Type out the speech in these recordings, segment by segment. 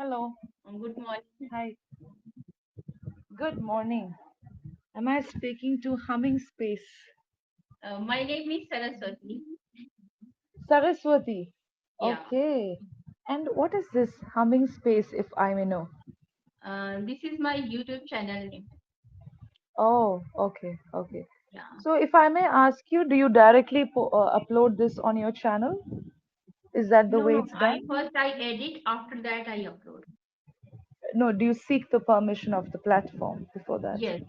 Hello. Good morning. Hi. Good morning. Am I speaking to Humming Space? My name is Saraswati. Saraswati. Yeah. Okay. And what is this Humming Space, if I may know? This is my YouTube channel name. Oh, okay. Okay. Yeah. So, if I may ask you, do you directly upload this on your channel? Is that the No, way no. it's I done? first I edit. After that I upload. No, do you seek the permission of the platform before that? Yes.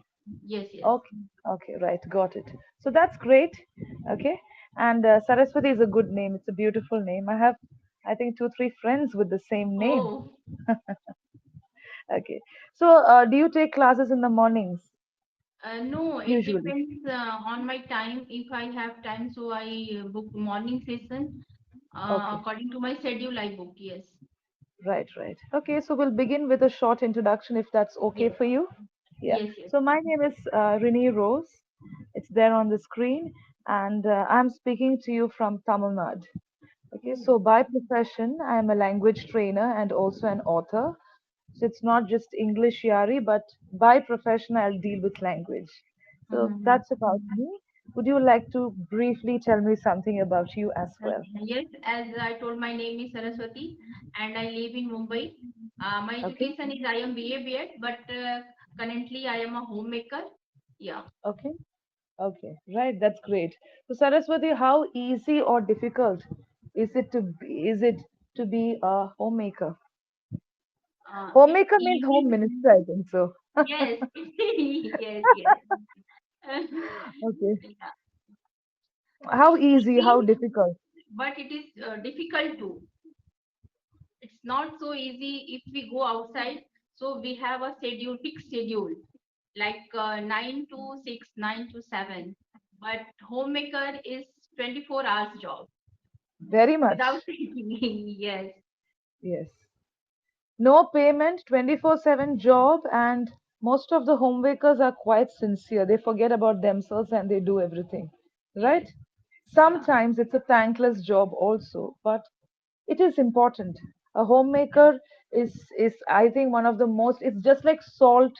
Yes. Yes. Okay, okay, right, got it. So that's great. Okay, and Saraswati is a good name. It's a beautiful name. I have, I think, two, three friends with the same name. Oh. Okay, so do you take classes in the mornings No. It usually? depends on my time. If I have time, so I book morning session. Okay, According to my schedule, I book. Yes. right, right. Okay, so we'll begin with a short introduction if that's okay Yes. for you. Yeah. Yes. Yes. So my name is Rini Rose. It's there on the screen, and I'm speaking to you from Tamil Nadu. Okay, Oh. so by profession, I am a language trainer and also an author. So it's not just English Yari, but by profession, I'll deal with language. So Mm-hmm. that's about me. Would you like to briefly tell me something about you as well? Yes, as I told, my name is Saraswati and I live in Mumbai. My Okay, education is I am BA B.Ed, but currently I am a homemaker. Yeah. okay, okay, right. That's great. So Saraswati, how easy or difficult is it to be a homemaker? It's Homemaker means home easy. minister, I think so. Yes, yes, yes. Okay. Yeah. How It's easy? How easy, difficult? but it is difficult too. It's not so easy if we go outside. So we have a schedule, fixed schedule, like 9 to 6, 9 to 7. But homemaker is 24 hours job Very without much. thinking. Yes, Yes. No payment, 24/7 job, and most of the homemakers are quite sincere. They forget about themselves and they do everything. yes, Right? yeah, Sometimes it's a thankless job also, but it is important. A yeah, homemaker is I think one of the most, it's just like salt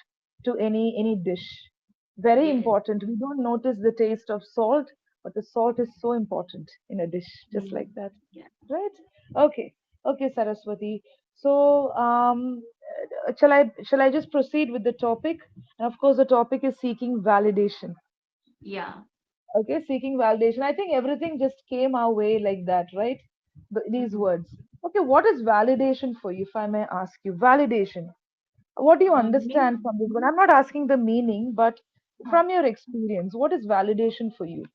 to any dish. Very yes, important. We don't notice the taste of salt, but the salt is so important in a dish, just mm, like that. yeah, Right? Okay. Okay, Saraswati. So shall I just proceed with the topic? And of course the topic is seeking validation. yeah. Okay, seeking validation. I think everything just came our way like that, right? These Mhm. words. Okay, what is validation for you, if I may ask you? Validation. What do you Means, understand from this word? I'm not asking the meaning, but huh, from your experience, what is validation for you?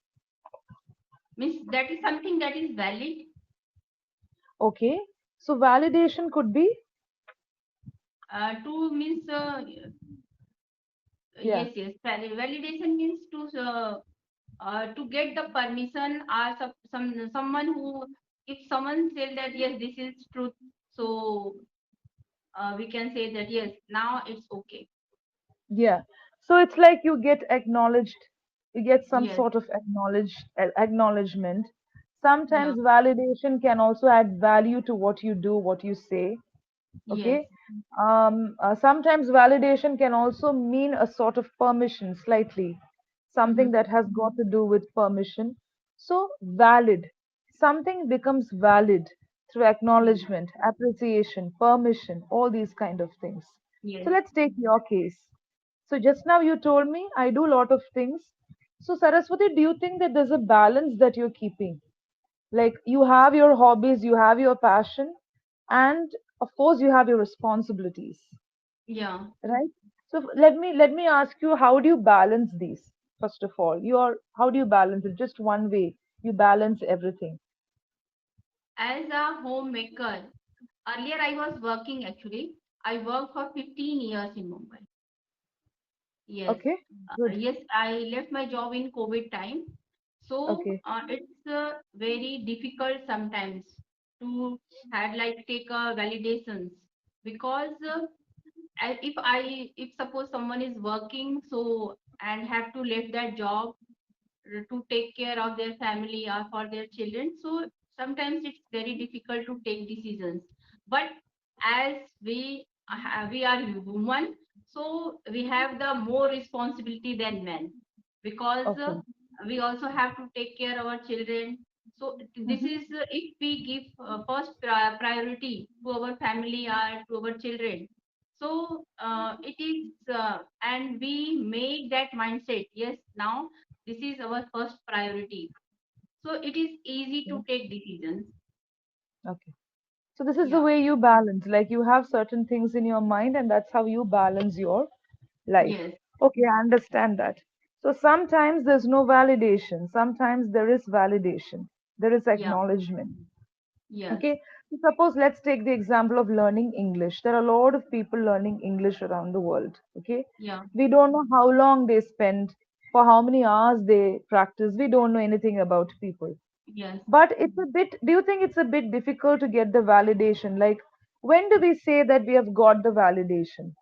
means that is something that is valid. Okay, so validation could be, To means yeah, yes, yes. Validation means to get the permission or someone who, if someone said that yes, this is truth, so we can say that yes, now it's okay. yeah. So it's like you get acknowledged, you get some Yes, sort of acknowledgement. yeah, Sometimes validation can also add value to what you do, what you say. yes, Okay, sometimes validation can also mean a sort of permission, slightly something mm-hmm. that has got to do with permission. So valid, something becomes valid through Mm. acknowledgement, appreciation, permission, all these kind of things. So Yes, let's take your case. So just now you told me I do a lot of things. So Saraswati, do you think that there's a balance that you're keeping? Like you have your hobbies, you have your passion, and of course you have your responsibilities, yeah. right? So let me ask you, how do you balance these? First of all, how do you balance it? Just one way you balance everything. As a homemaker, earlier I was working actually. I worked for 15 years in Mumbai. Yes. Okay, good. Yes, I left my job in COVID time. So Okay, it's very difficult sometimes to had like take validations because if suppose someone is working so and have to leave that job to take care of their family or for their children, so sometimes it's very difficult to take decisions. But as we are women, so we have the more responsibility than men, because Okay. we also have to take care of our children. So this Hmm. is if we give first priority to our family or to our children, so it is and we make that mindset, yes, now this is our first priority, so it is easy to take decisions. Okay. So this is the Yeah. way you balance. Like you have certain things in your mind, and that's how you balance your life. Yes. Okay, I understand that. So sometimes there's no validation. Sometimes there is validation. There is Yeah. acknowledgement. Yes. Okay. So suppose let's take the example of learning English. There are a lot of people learning English around the world. Okay. Yeah. We don't know how long they spend, for how many hours they practice. We don't know anything about people. Yes. But it's a bit, do you think it's a bit difficult to get the validation? Like, when do we say that we have got the validation?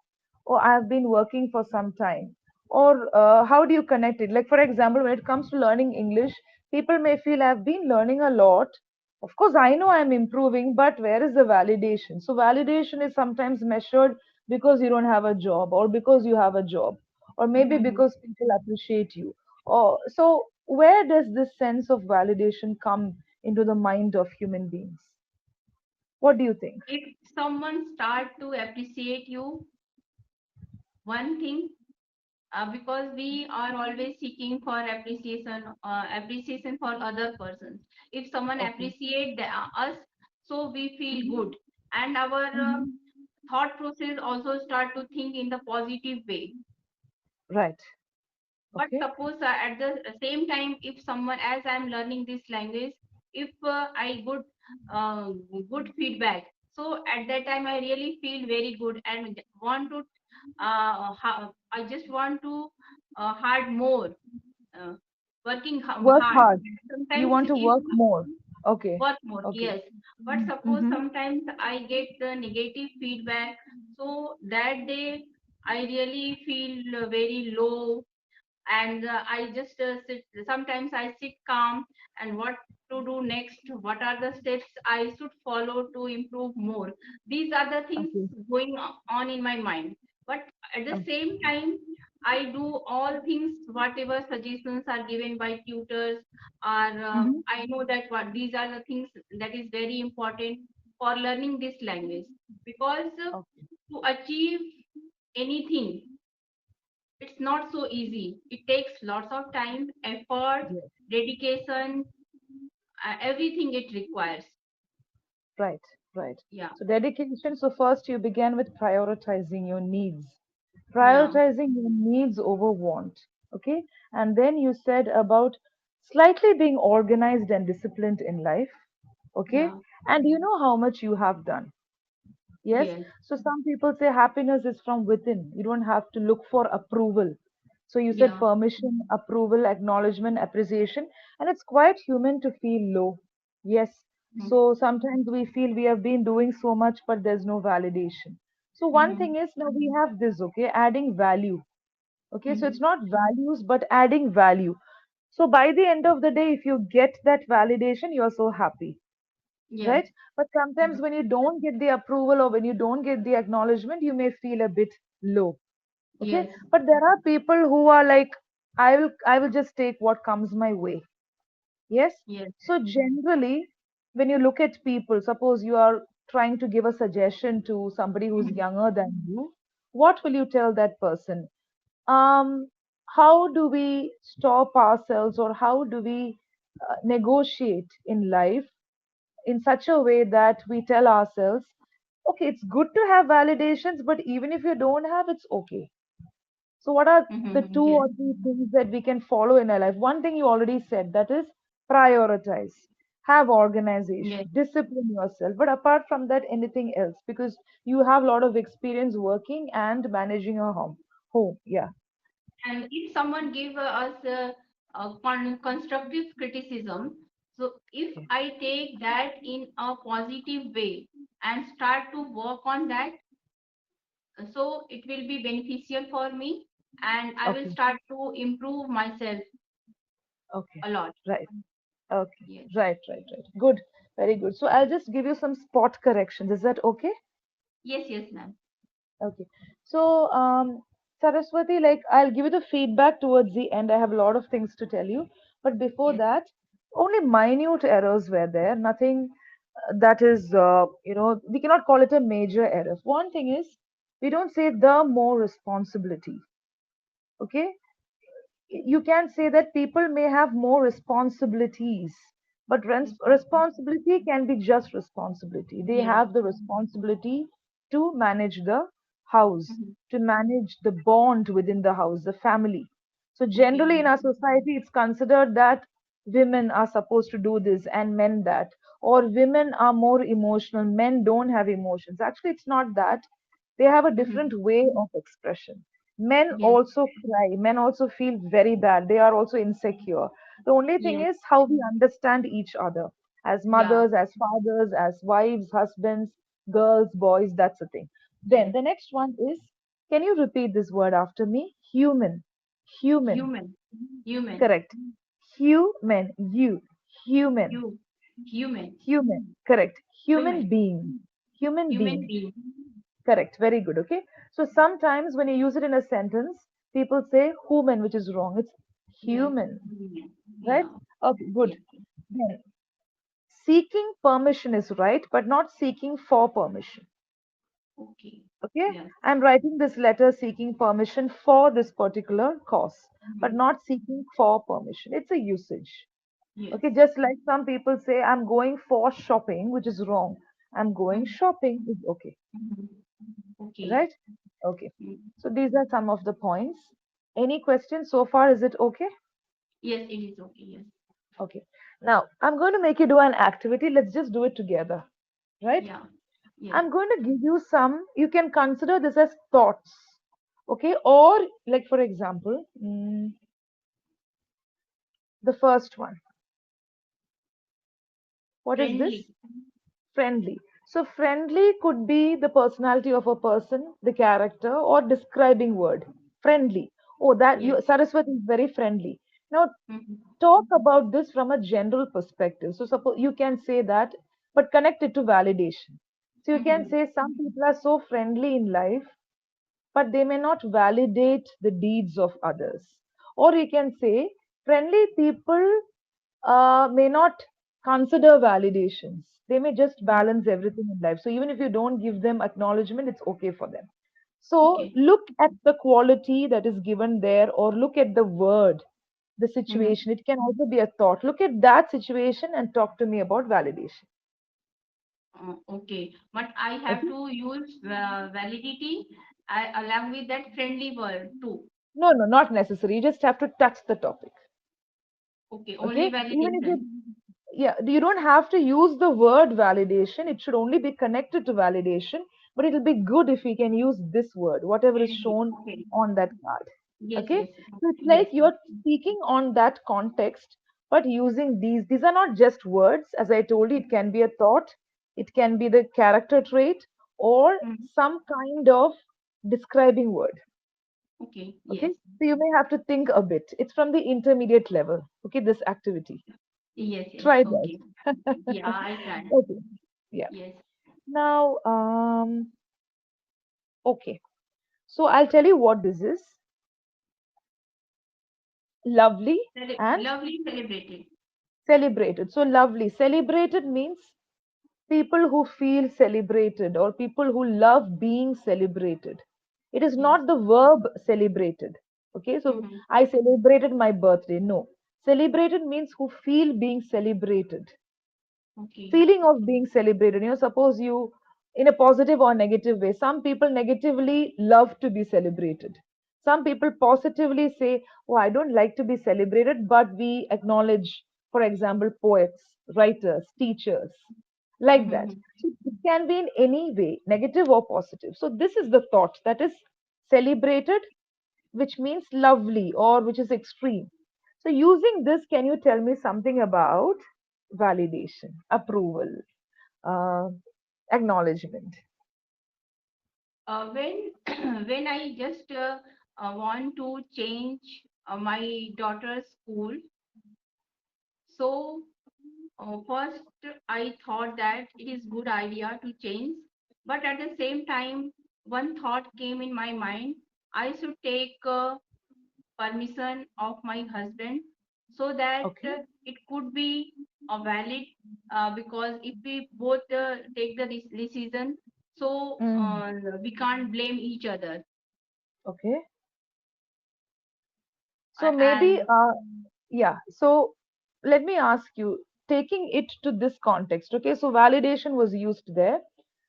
Or I've been working for some time? Or how do you connect it? Like, for example, when it comes to learning English, people may feel I've been learning a lot. Of course, I know I'm improving, but where is the validation? So, validation is sometimes measured because you don't have a job, or because you have a job, or maybe Mhm. because people appreciate you. Or so, where does this sense of validation come into the mind of human beings? What do you think? If someone start to appreciate you, one thing, because we are always seeking for appreciation for other persons. If someone Okay. appreciate us, so we feel Hmm. good, and our Hmm. thought process also start to think in the positive way. Right. But Okay. suppose at the same time, if someone, as I'm learning this language, if I uh, good feedback, so at that time I really feel very good and want to I just want to hard more, uh, working Work hard. hard. You Sometimes want to if work more. Okay. work more, Okay. yes. But suppose Mm-hmm. sometimes I get the negative feedback, so that day I really feel very low, and I just sit. Sometimes I sit calm, and what to do next? What are the steps I should follow to improve more? These are the things Okay. going on in my mind. But at the Okay. same time, I do all things, whatever suggestions are given by tutors, or Mm-hmm. I know that what these are the things that is very important for learning this language, because Okay. to achieve anything, it's not so easy. It takes lots of time, effort, Yes. dedication, everything it requires. Right. Right. Yeah, So dedication. So first you began with prioritizing your needs. yeah, Prioritizing your needs over want. Okay. And then you said about slightly being organized and disciplined in life. Okay. yeah, And you know how much you have done. Yes. yes, So some people say happiness is from within. You don't have to look for approval. So you said yeah, permission, approval, acknowledgement, appreciation, and it's quite human to feel low. Yes. mm-hmm, So sometimes we feel we have been doing so much, but there's no validation. So one mm-hmm, thing is now we have this, okay, adding value. Okay, so it's mm-hmm, not values, but adding value. So by the end of the day, if you get that validation, you're so happy, yes, right? But sometimes when you don't get the approval or when you don't get the acknowledgement, you may feel a bit low. Okay. yes, But there are people who are like, I will just take what comes my way. Yes. yes, So generally, when you look at people, suppose you are trying to give a suggestion to somebody who's mhm, younger than you, what will you tell that person? um how do we stop ourselves, or how do we negotiate in life in such a way that we tell ourselves, okay, it's good to have validations, but even if you don't have, it's okay. So, what are the mhm, two yes, or three things that we can follow in our life? One thing you already said, that is prioritize, have yes. organization, discipline yourself. But apart from that, anything else? Because you have a lot of experience working and managing a home. Home, yeah. And if someone give us constructive criticism, so if Okay. I take that in a positive way and start to work on that, so it will be beneficial for me, and I will Okay. start to improve myself Okay. a lot. Right. Okay. Yes. Right. Right. Right. Good. Very good. So I'll just give you some spot corrections. Is that okay? Yes, yes, ma'am. Okay. So, Saraswati, like I'll give you the feedback towards the end. I have a lot of things to tell you. But before Yes. that, only minute errors were there. Nothing that is, we cannot call it a major error. One thing is, we don't say the more responsibility. Okay, you can say that people may have more responsibilities, but Responsibility. responsibility can be just responsibility. They Yes. have the responsibility to manage the house, Mhm. to manage the bond within the house, the family. So Okay. generally in our society it's considered that women are supposed to do this and men that, or women are more emotional, men don't have emotions. Actually it's not that. They have a different Mhm. way of expression. Men Yes. also cry, men also feel very bad, they are also insecure. The only thing Yes. is how we understand each other as Yeah. mothers, as fathers, as wives, husbands, girls, boys. That's the thing. Then Yes. the next one is, can you repeat this word after me? Human. Human. Human. Human. Correct. Human. You. Human. You. Human. Human. Correct. Human Human. being. Human Human being. being. Correct. Very good. Okay. So sometimes when you use it in a sentence, people say human, which is wrong. It's Yes. human. Human. Right? Yeah. Okay. Good. Yes. Then seeking permission is right, but not seeking for permission. Okay. Okay. Yes. I'm writing this letter seeking permission for this particular cause, but Mhm. not seeking for permission. It's a usage. Yes. Okay. Just like some people say, I'm going for shopping, which is wrong. I'm going Mhm. shopping is okay. Mhm. Okay. Right? Okay. Mm. So these are some of the points. Any questions so far? Is it okay? Yes, it is okay. Yes. Okay. Now I'm going to make you do an activity. Let's just do it together. Right? Yeah. Yes. I'm going to give you some, you can consider this as thoughts. Okay. Or, like, for example, the first one. What is this? Friendly. Friendly. So, friendly could be the personality of a person, the character, or describing word. Friendly. Oh, that Yes. you, Saraswati is very friendly. Now, Mhm. talk about this from a general perspective. So, suppose you can say that, but connect it to validation. So, you can Mhm. say some people are so friendly in life, but they may not validate the deeds of others. Or you can say, friendly people may not consider validations. They may just Mhm. balance everything in life. So even if you don't give them acknowledgement, it's okay for them. So Okay. look at the quality that is given there, or look at the word, the Mhm. situation. It can also be a thought. Look at that situation and talk to me about validation. Okay. But I have Okay? to use validity along with that friendly word too. No, no, not necessary. You just have to touch the topic. Okay. Only Okay? Even if validation. you, yeah, you don't have to use the word validation. It should only be connected to validation, but it'll be good if we can use this word, whatever is Friendly. shown Okay. on that card. Yes. Okay? Yes. So it's like Yes. you're speaking on that context, but using these are not just words. As I told you, it can be a thought, it can be the character trait, or Mhm. some kind of describing word. Okay. Okay? Yes. So you may have to think a bit. It's from the intermediate level. Okay, this activity. Yes. Yes. Try Okay. that. Yeah. I can. Okay. Yeah. Yes. Now, okay. So I'll tell you what this is. Lovely and Lovely celebrated. celebrated. So lovely. Celebrated means people who feel celebrated or people who love being celebrated. It is Yes. not the verb celebrated. Okay. So Mm-hmm. I celebrated my birthday. No. Celebrated means who feel being celebrated. Okay. Feeling of being celebrated. Suppose you, in a positive or negative way, some people negatively love to be celebrated. Some people positively say, oh, I don't like to be celebrated, but we acknowledge, for example, poets, writers, teachers, like that. Mm-hmm. So it can be in any way, negative or positive. So this is the thought that is celebrated, which means lovely or which is extreme. So, using this, can you tell me something about validation, approval, uh, acknowledgement? When when I just want to change my daughter's school, so first I thought that it is good idea to change. But at the same time, one thought came in my mind. I should take permission of my husband so that Okay. it could be valid, because if we both take the decision, so Mm. we can't blame each other. Okay. So maybe, And yeah. So let me ask you, taking it to this context, okay? So validation was used there.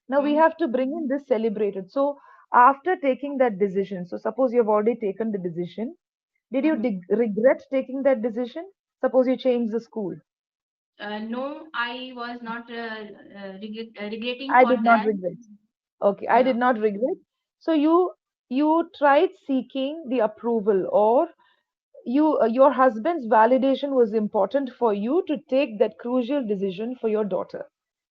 Now we mm, have to bring in this celebrated. So after taking that decision, so suppose you have already taken the decision, did you mhm. regret taking that decision? Suppose you change the school. No, I was not regretting I for did not that. regret. Okay, I Yeah, did not regret. So you tried seeking the approval, or your husband's validation was important for you to take that crucial decision for your daughter,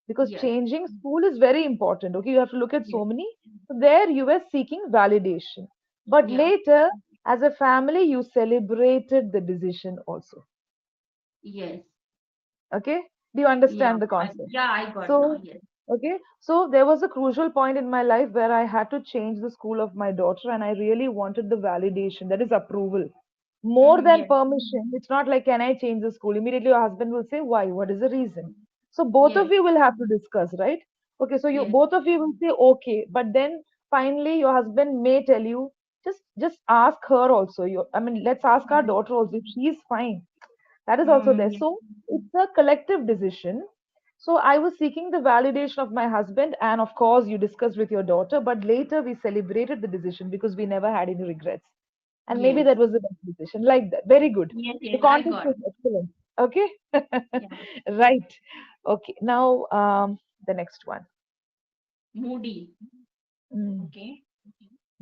because yes, changing school is very important. Okay, you have to look at yes, so many. So there you were seeking validation, but yeah, later as a family you celebrated the decision also. yes, Okay, do you yeah, understand the concept? yeah, I got now. So, Yes. okay, so there was a crucial point in my life where I had to change the school of my daughter, and I really wanted the validation, that is approval, more Mhm, than yes, permission. It's not like, can I change the school? Immediately your husband will say, why? What is the reason? So both of yes, you will have to discuss, right? Okay, so you yes, both of you will say okay, but then finally your husband may tell you, just ask her also. I mean, let's ask our mhm, daughter also if she is fine. That is also there. mhm, So it's a collective decision. So I was seeking the validation of my husband, and of course, you discussed with your daughter, but later we celebrated the decision because we never had any regrets. And maybe yes, that was the best decision. Like that. Very good. yes, The yes, I context got. is excellent. Okay. Yeah, Right. Okay. Now, the next one. moody. Mm. Okay.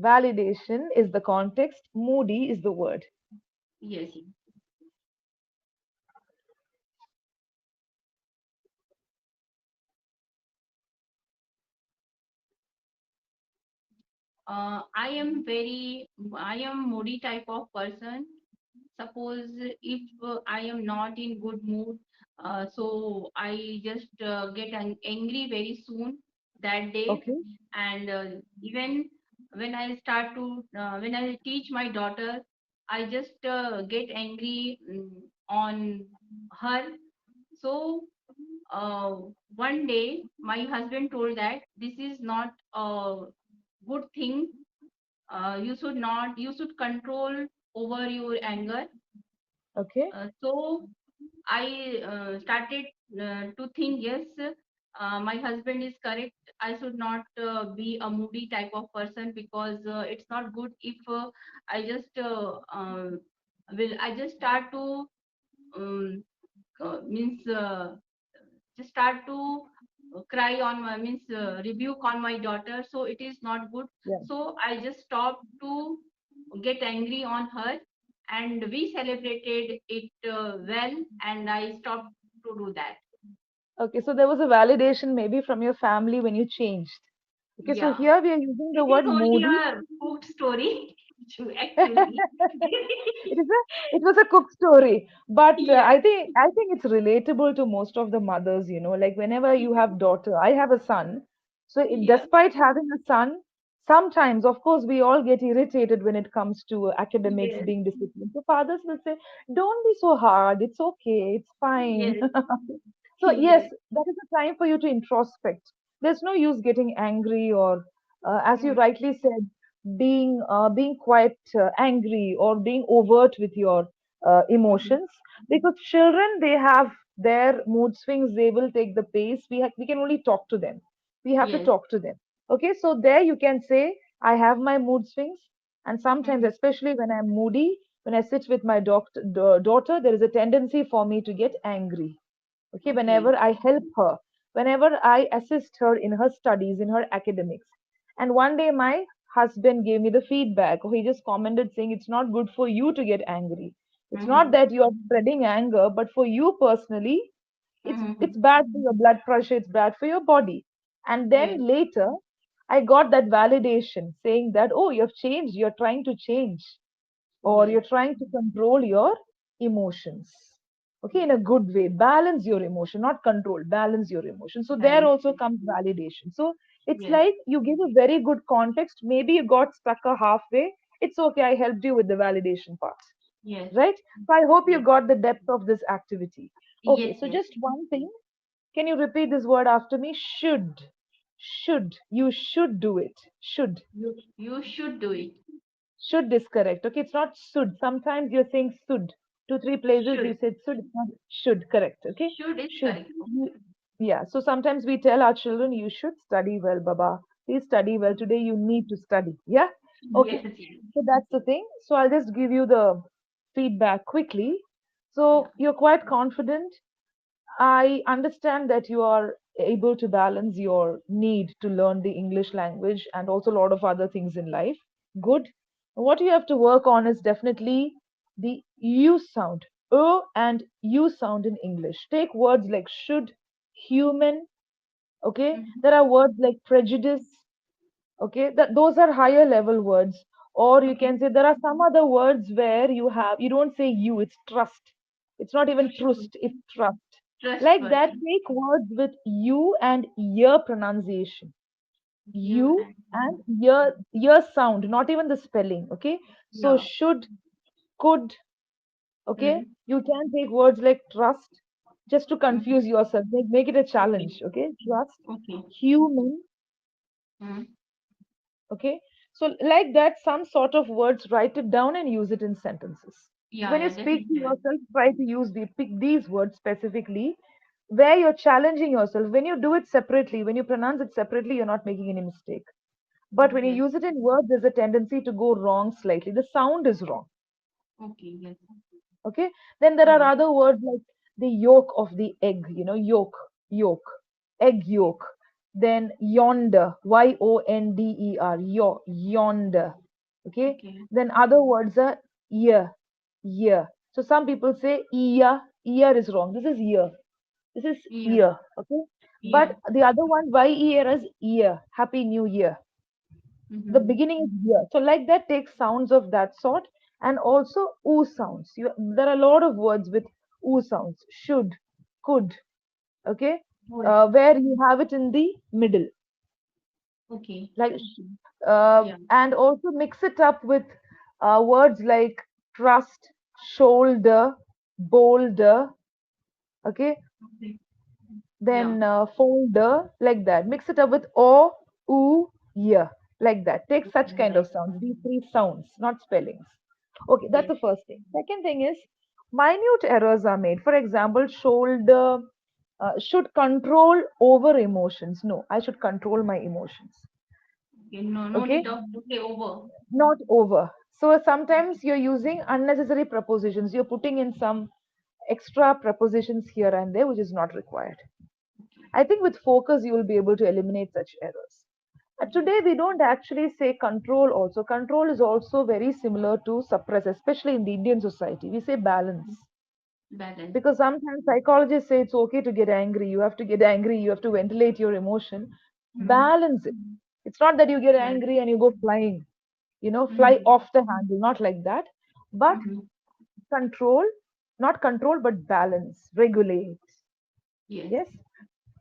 Validation is the context, moody is the word. Yes, yes. I am moody type of person. Suppose if I am not in good mood, so I just get angry very soon that day. Okay. And even when I teach my daughter, I just get angry on her. So uh, one day my husband told that this is not a good thing. You should control over your anger. Okay. So I started to think, yes, my husband is correct. I should not be a moody type of person, because it's not good if I just I just start to um, means just start to cry on my means rebuke on my daughter. So it is not good. Yeah. So I just stopped to get angry on her, and we celebrated it well, and I stopped to do that. Okay. So there was a validation maybe from your family when you changed. Okay, so Yeah, here we are using the it is word only moody. a cooked story actually. It was a cook story, but Yes, I think it's relatable to most of the mothers. Like whenever you have daughter, I have a son. So yes, despite having a son, sometimes, of course, we all get irritated when it comes to academics yes, being disciplined. So fathers will say, "Don't be so hard. It's okay. It's fine." yes, So yes, yes. that is a time for you to introspect. There's no use getting angry, or, as you Mm, rightly said, being quite angry or being overt with your mhm, emotions, because children, they have their mood swings. They will take the pace. We can only talk to them. We have to yes. talk to them. Okay, so there you can say, I have my mood swings, and sometimes, Mhm, especially when I'm moody, when I sit with my daughter, there is a tendency for me to get angry. Okay, okay. whenever I help her, whenever I assist her in her studies, in her academics. And one day my husband gave me the feedback, or he just commented saying, it's not good for you to get angry. It's not Mhm, that you are spreading anger, but for you personally, it's mhm, bad for your blood pressure, it's bad for your body. And then yes, later I got that validation saying that, oh, you've changed, you're trying to change, or yes, you're trying to control your emotions. Okay, in a good way. Balance your emotion, not control, balance your emotion. So there balance. also comes validation. So It's Yes. like you give a very good context. Maybe you got stuck a halfway. It's okay. I helped you with the validation part, Yes. right? So I hope you Yes. got the depth of this activity. Okay, Yes. so Yes. just one thing. Can you repeat this word after me? Should. Should. You should do it. Should. You should do it. Should is correct. Okay, it's not should. Sometimes you're saying should. Two, three places you Should. said should. It's not should. Correct. Okay. Should is Should. correct. Yeah. So sometimes we tell our children, you should study well, Baba. Please study well. Today you need to study. Yeah. Yes. Okay. Yes. So that's the thing. So I'll just give you the feedback quickly. Yeah. So you're quite confident. I understand that you are able to balance your need to learn the English language and also a lot of other things in life. Good. What you have to work on is definitely the U sound. And U sound in English. Take words like should, human, okay? Mhm. There are words like prejudice, okay? That those are higher level words. Or you Okay. can say there are some other words where you don't say you, it's trust. It's not even Should. trust, it's trust. Like that, Trustworthy. take words with you and ear pronunciation. You You and and ear sound, not even the spelling, okay? So yeah. should, could, okay? Mm. You can take words like trust just to Mm. confuse yourself. Make it a Okay. challenge, okay? Trust, Okay. human, Mm. okay? So like that, some sort of words, write it down and use it in sentences. Yeah. When you Yeah. speak to Definitely. yourself, try to use pick these words specifically where you're challenging yourself. When you do it separately, when you pronounce it separately, you're not making any mistake. But when you Yes. use it in words, there's a tendency to go wrong slightly. The sound is wrong. Okay. Yes. Okay. Then there are Yeah. other words like the yolk of the egg, yolk, egg Okay. yolk. Then yonder, yonder, yonder. Okay. Okay. Then other words are ear. So some people say ear is wrong. This is ear. This is Yeah. ear. Okay. Yeah. But the other one, year is ear. Happy New Year. The Mm-hmm. beginning is here. So like that, take sounds of that sort and also oo sounds. There are a lot of words with oo sounds. Should, could, okay, Good. where you have it in the middle, Okay. like, Yeah. and also mix it up with words like trust, shoulder, boulder, okay, Okay. Yeah. then folder, like that. Mix it up with o, oo, yeah, like that. Take such Okay. kind of Right. sounds, these three sounds, not spellings. Okay, that's Yes. the first thing. Second thing is minute errors are made. For example, shoulder should control over emotions. No, I should control my emotions. Okay. No. No Okay, need of to say over. not over. So sometimes you're using unnecessary prepositions. You're putting in some extra prepositions here and there, which is not required. Okay. I think with focus, you will be able to eliminate such errors. Yes. Today, we don't actually say control also. Control is also very similar to suppress, especially in the Indian society. We say balance. Balance. Because sometimes psychologists say it's okay to get angry. You have to get angry. You have to ventilate your emotion. Mm-hmm. Balance it. It's not that you get Balance. angry and you go flying, fly Mm-hmm. off the handle. Not like that. But Mm-hmm. control, not control, but balance, regulate. Yes. Yes.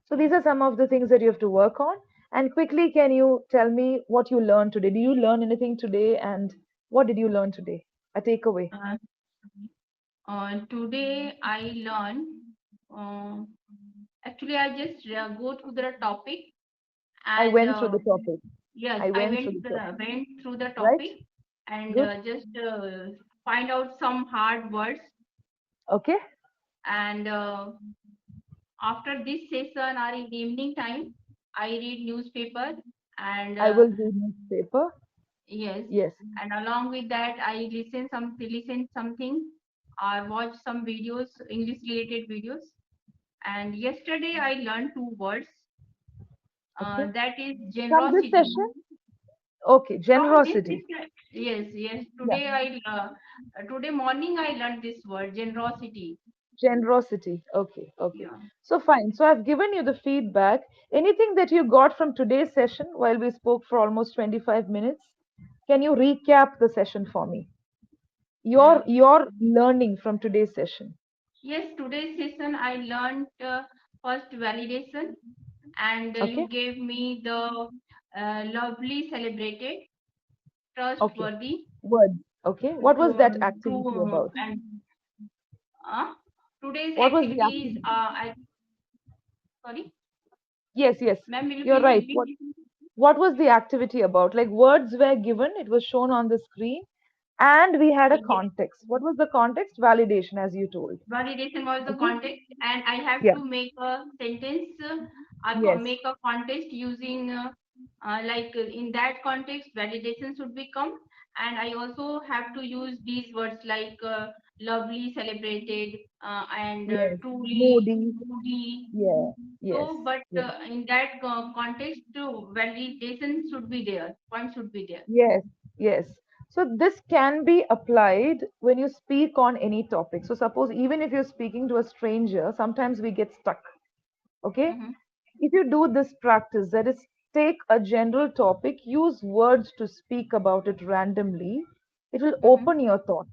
So Yes. these are some of the things that you have to work on. And quickly, can you tell me what you learned today? Did you learn anything today? And what did you learn today? A takeaway. Uh, Today I learned. Uh, Actually, I just go through the topic I and went through the topic. yes, I I went through the topic. went through the Right? topic and Good. just find out some hard words. Okay. And after this session or in the evening time, I read newspaper and I will read newspaper. yes, Yes. and along with that, I listen something or watch some videos, English related videos. And yesterday I learned two words. Okay. That is From this generosity. session. Okay. From this Generosity. picture, yes, yes. Yeah. Today morning I learned this word, generosity. Generosity. Okay. Okay. Yeah. So fine. So I've given you the feedback. Anything that you got from today's session while we spoke for almost 25 minutes? Can you recap the session for me? Your Mm. your learning from today's session. Yes, today's session I learned first validation, and Okay. you gave me the lovely, celebrated, Okay. trustworthy, Words. Okay. What was that activity true, about? and uh, today's What was the activities. activity? I sorry, Yes, yes. ma'am. Will you You're please right. repeat? What was the activity about? Like words were given, it was shown on the screen, and we had a Yes. context. What was the context? Validation, as you told. Validation was the Okay. context, and I have Yeah. to make a sentence. Yes. Make a context using in that context, validation should become, and I also have to use these words like lovely, celebrated, and Yes. truly, Moody. moody. Yeah. Yes. So, but Yes. in that context, validation should be there. Point should be there. Yes. Yes. So this can be applied when you speak on any topic. So suppose even if you're speaking to a stranger, sometimes we get stuck. Okay. Mm-hmm. If you do this practice, that is, take a general topic, use words to speak about it randomly, it will Mm-hmm. open your thought.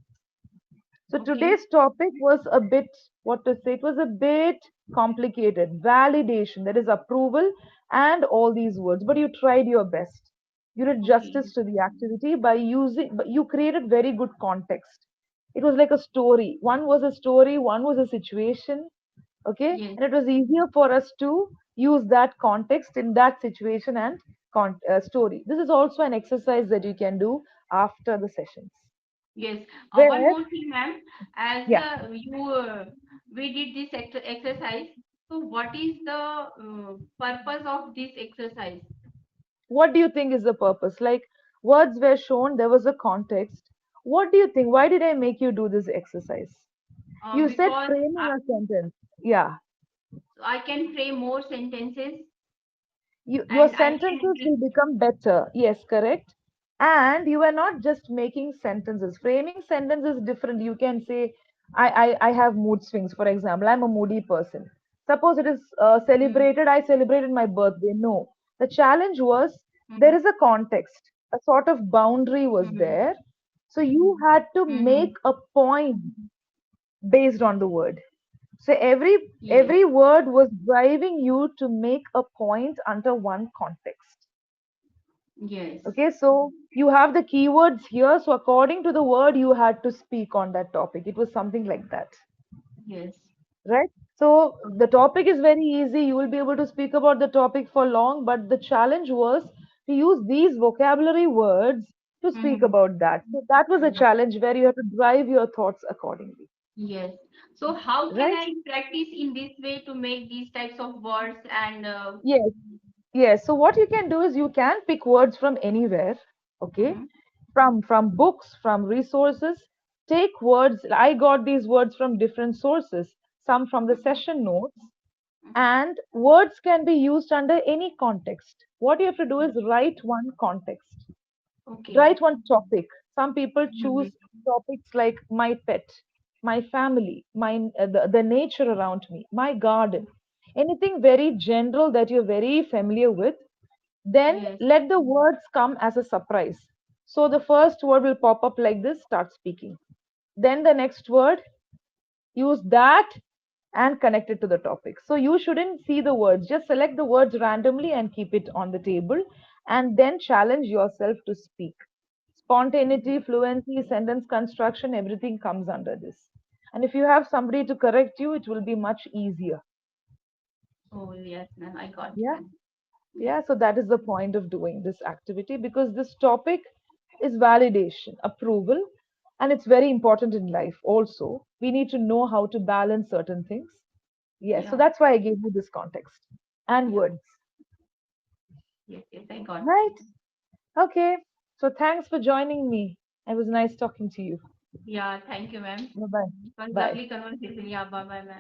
So Okay. today's topic was a bit, what to say, it was a bit complicated. Validation, that is approval, and all these words. But you tried your best. You did Okay. justice to the activity by using, but you created very good context. It was like a story. One was a story, one was a situation, okay? Yes. And it was easier for us to use that context in that situation and story. This is also an exercise that you can do after the sessions. Yes. One Where, more thing, ma'am. As yeah. we did this exercise. So, what is the purpose of this exercise? What do you think is the purpose? Like words were shown, there was a context. What do you think? Why did I make you do this exercise? You said Because framing a sentence. Yeah. I can frame more sentences, Your and I can sentences will become better. Yes, correct. And you are not just making sentences. Framing sentences is different. You can say, I have mood swings, for example. I'm a moody person. Suppose it is mm, celebrated, I celebrated my birthday. No. The challenge was there mm, is a context, a sort of boundary was mm, there. So you had to mm, make a point based on the word. So yes, every word was driving you to make a point under one context. yes, Okay, so you have the keywords here. So according to the word, you had to speak on that topic. It was something like that, yes, right? So the topic is very easy. You will be able to speak about the topic for long, but the challenge was to use these vocabulary words to speak mm, about that. So that was a yes, challenge where you have to drive your thoughts accordingly, yes. So, how can right? I practice in this way to make these types of words and Yes. Yes, so what you can do is you can pick words from anywhere, okay? mhm, From books, from resources. Take words. I got these words from different sources, some from the mhm, session notes, mhm. and words can be used under any context. What you have to do is write one context. Okay. Write one topic. Some people Mhm, choose topics like my pet, my family, the nature around me, my garden. Anything very general that you're very familiar with, then yes, let the words come as a surprise. So the first word will pop up like this, start speaking. Then the next word, use that and connect it to the topic. So you shouldn't see the words, just select the words randomly and keep it on the table and then challenge yourself to speak. Spontaneity, fluency, sentence construction, everything comes under this. And if you have somebody to correct you, it will be much easier. oh yes, ma'am, I got Yeah. that. Yes, Yeah, so that is the point of doing this activity because this topic is validation, approval, and it's very important in life also. We need to know how to balance certain things. Yes, so yeah, that's why I gave you this context and yeah, words. yes, yes, I got. Right. Okay. So thanks for joining me. It was nice talking to you. Yeah, thank you, ma'am. Bye bye. It was Bye. lovely conversation. Yeah, bye, bye, ma'am.